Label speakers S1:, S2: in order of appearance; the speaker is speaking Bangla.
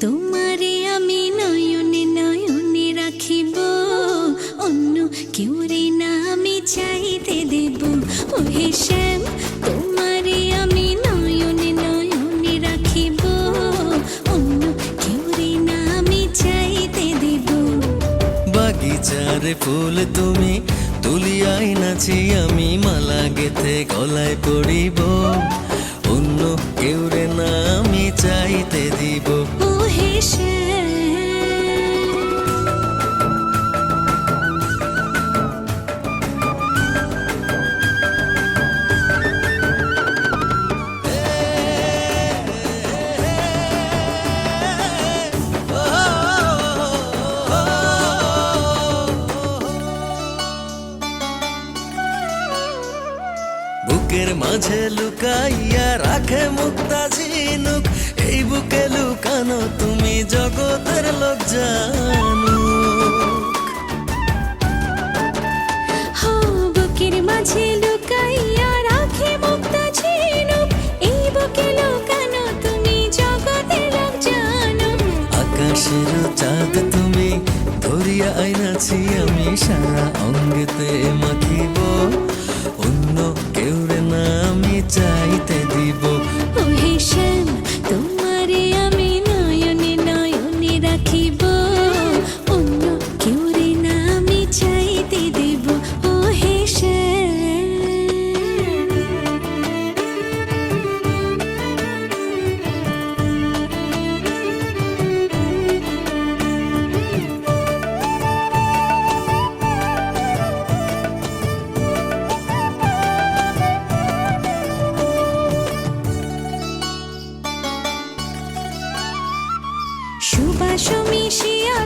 S1: তোমারে আমি নয়নে নয়নে রাখিব, অন্য কেউ রে না আমি চাইতে দেব। ওহে শ্যাম, তোমারে আমি নয়নে নয়নে রাখিব, অন্য কেউ রে না আমি চাইতে দেব।
S2: বাগিচার ফুল তুমি তুলিয়াই নাচি আমি, মালা গেথে গলায় পড়িব, অন্য কেউ রে না আমি চাইতে দিব।
S1: ওহে শ্যাম,
S2: বুকের মাঝে লুকাইয়া রাখে মুক্তা ঝিনুক, এই বুকে লুকানো তুমি জগতের লোক জানুক।
S1: হো বুকের মাঝে লুকাইয়া রাখে মুক্তা ঝিনুক, এই বুকে লুকানো তুমি জগতের লোক জানো।
S2: আকাশের চাঁদ তুমি ধরিয়া আইনাছি আমি, সারা অঙ্গেতে মাখিব, অন্য কেউ রে না আমি চাইতে দিব।
S1: ওহে শ্যাম, তোমারে আমি নয়নে নয়নে রাখিব, অন্য কেউ রে না আমি চাইতে দেব। ওহে শ্যাম, সুবাস মিশিয়া